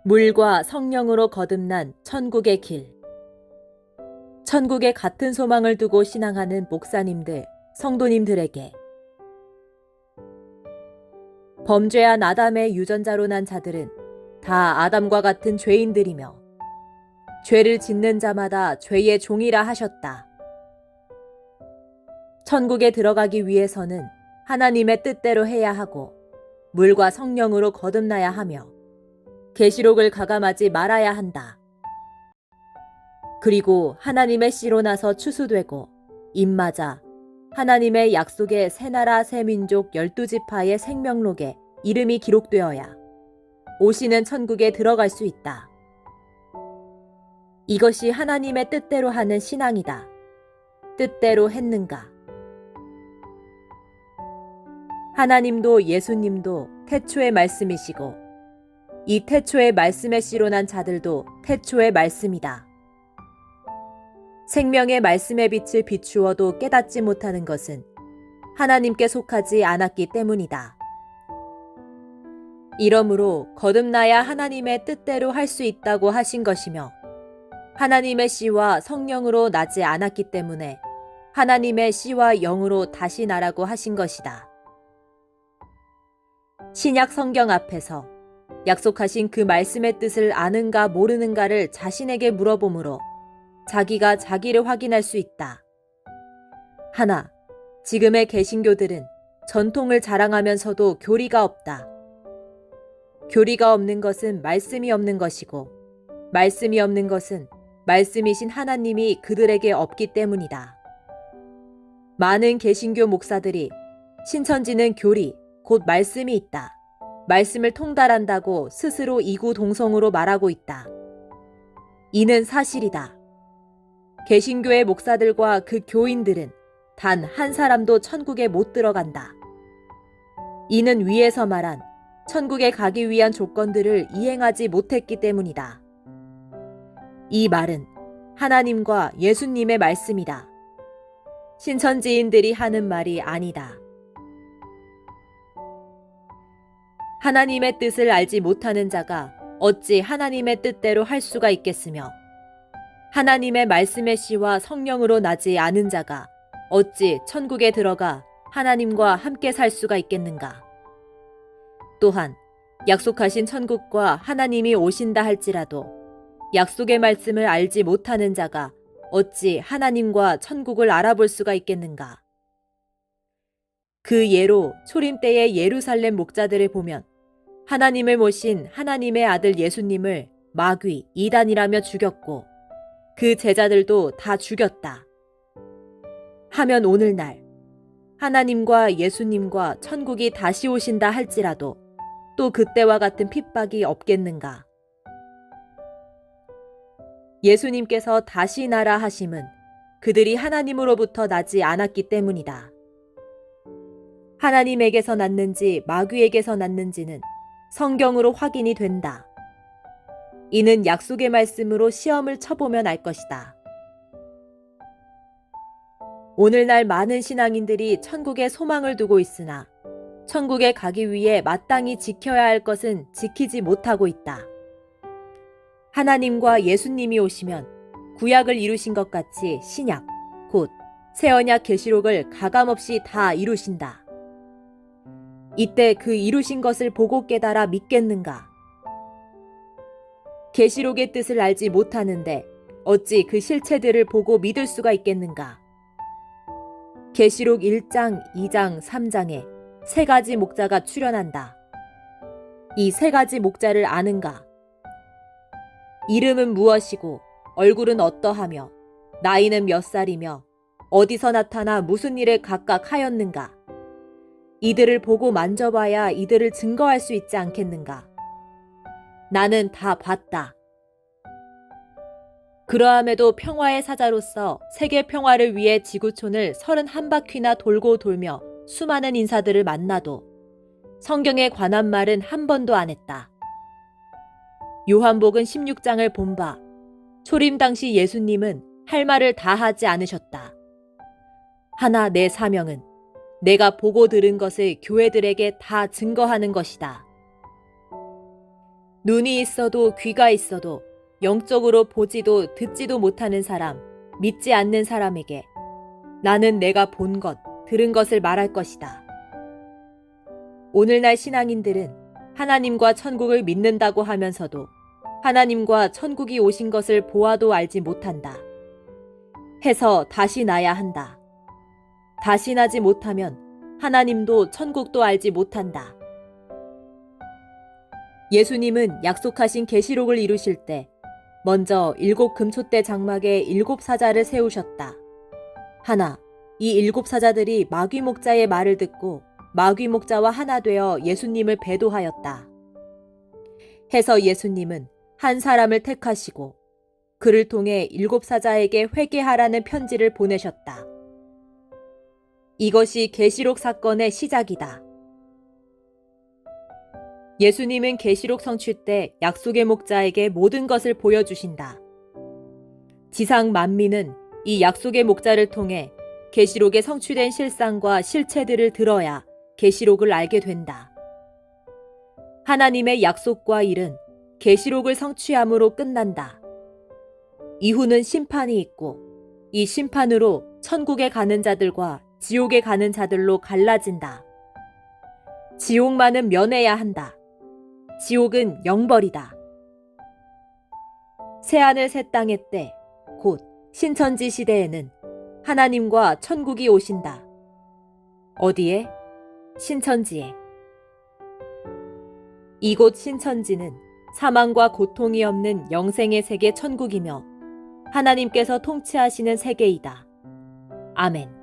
물과 성령으로 거듭난 천국의 길. 천국에 같은 소망을 두고 신앙하는 목사님들, 성도님들에게 범죄한 아담의 유전자로 난 자들은 다 아담과 같은 죄인들이며 죄를 짓는 자마다 죄의 종이라 하셨다. 천국에 들어가기 위해서는 하나님의 뜻대로 해야 하고 물과 성령으로 거듭나야 하며 계시록을 가감하지 말아야 한다. 그리고 하나님의 씨로 나서 추수되고 입맞아 하나님의 약속의 새 나라 새 민족 12지파의 생명록에 이름이 기록되어야 오시는 천국에 들어갈 수 있다. 이것이 하나님의 뜻대로 하는 신앙이다. 뜻대로 했는가? 하나님도 예수님도 태초의 말씀이시고 이 태초의 말씀의 씨로 난 자들도 태초의 말씀이다. 생명의 말씀의 빛을 비추어도 깨닫지 못하는 것은 하나님께 속하지 않았기 때문이다. 이러므로 거듭나야 하나님의 뜻대로 할 수 있다고 하신 것이며 하나님의 씨와 성령으로 나지 않았기 때문에 하나님의 씨와 영으로 다시 나라고 하신 것이다. 신약 성경 앞에서 약속하신 그 말씀의 뜻을 아는가 모르는가를 자신에게 물어보므로 자기가 자기를 확인할 수 있다. 하나, 지금의 개신교들은 전통을 자랑하면서도 교리가 없다. 교리가 없는 것은 말씀이 없는 것이고 말씀이 없는 것은 말씀이신 하나님이 그들에게 없기 때문이다. 많은 개신교 목사들이 신천지는 교리, 곧 말씀이 있다. 말씀을 통달한다고 스스로 이구동성으로 말하고 있다. 이는 사실이다. 개신교의 목사들과 그 교인들은 단 한 사람도 천국에 못 들어간다. 이는 위에서 말한 천국에 가기 위한 조건들을 이행하지 못했기 때문이다. 이 말은 하나님과 예수님의 말씀이다. 신천지인들이 하는 말이 아니다. 하나님의 뜻을 알지 못하는 자가 어찌 하나님의 뜻대로 할 수가 있겠으며 하나님의 말씀의 씨와 성령으로 나지 않은 자가 어찌 천국에 들어가 하나님과 함께 살 수가 있겠는가. 또한 약속하신 천국과 하나님이 오신다 할지라도 약속의 말씀을 알지 못하는 자가 어찌 하나님과 천국을 알아볼 수가 있겠는가. 그 예로 초림 때의 예루살렘 목자들을 보면 하나님을 모신 하나님의 아들 예수님을 마귀, 이단이라며 죽였고 그 제자들도 다 죽였다. 하면 오늘날 하나님과 예수님과 천국이 다시 오신다 할지라도 또 그때와 같은 핍박이 없겠는가. 예수님께서 다시 나라 하심은 그들이 하나님으로부터 나지 않았기 때문이다. 하나님에게서 났는지 마귀에게서 났는지는 성경으로 확인이 된다. 이는 약속의 말씀으로 시험을 쳐보면 알 것이다. 오늘날 많은 신앙인들이 천국에 소망을 두고 있으나 천국에 가기 위해 마땅히 지켜야 할 것은 지키지 못하고 있다. 하나님과 예수님이 오시면 구약을 이루신 것 같이 신약, 곧 새언약 계시록을 가감없이 다 이루신다. 이때 그 이루신 것을 보고 깨달아 믿겠는가? 계시록의 뜻을 알지 못하는데 어찌 그 실체들을 보고 믿을 수가 있겠는가? 계시록 1장, 2장, 3장에 세 가지 목자가 출현한다. 이 세 가지 목자를 아는가? 이름은 무엇이고 얼굴은 어떠하며 나이는 몇 살이며 어디서 나타나 무슨 일을 각각 하였는가? 이들을 보고 만져봐야 이들을 증거할 수 있지 않겠는가? 나는 다 봤다. 그러함에도 평화의 사자로서 세계 평화를 위해 지구촌을 31바퀴나 돌고 돌며 수많은 인사들을 만나도 성경에 관한 말은 한 번도 안 했다. 요한복음 16장을 본 바 초림 당시 예수님은 할 말을 다 하지 않으셨다. 하나 내 사명은 내가 보고 들은 것을 교회들에게 다 증거하는 것이다. 눈이 있어도 귀가 있어도 영적으로 보지도 듣지도 못하는 사람, 믿지 않는 사람에게 나는 내가 본 것, 들은 것을 말할 것이다. 오늘날 신앙인들은 하나님과 천국을 믿는다고 하면서도 하나님과 천국이 오신 것을 보아도 알지 못한다. 해서 다시 나야 한다. 다시 나지 못하면 하나님도 천국도 알지 못한다. 예수님은 약속하신 계시록을 이루실 때 먼저 7 금촛대 장막에 7 사자를 세우셨다. 하나, 이 7 사자들이 마귀 목자의 말을 듣고 마귀 목자와 하나 되어 예수님을 배도하였다. 해서 예수님은 한 사람을 택하시고 그를 통해 7 사자에게 회개하라는 편지를 보내셨다. 이것이 계시록 사건의 시작이다. 예수님은 계시록 성취 때 약속의 목자에게 모든 것을 보여주신다. 지상 만민은 이 약속의 목자를 통해 계시록에 성취된 실상과 실체들을 들어야 계시록을 알게 된다. 하나님의 약속과 일은 계시록을 성취함으로 끝난다. 이후는 심판이 있고 이 심판으로 천국에 가는 자들과 지옥에 가는 자들로 갈라진다. 지옥만은 면해야 한다. 지옥은 영벌이다. 새하늘 새 땅의 때, 곧 신천지 시대에는 하나님과 천국이 오신다. 어디에? 신천지에. 이곳 신천지는 사망과 고통이 없는 영생의 세계 천국이며 하나님께서 통치하시는 세계이다. 아멘.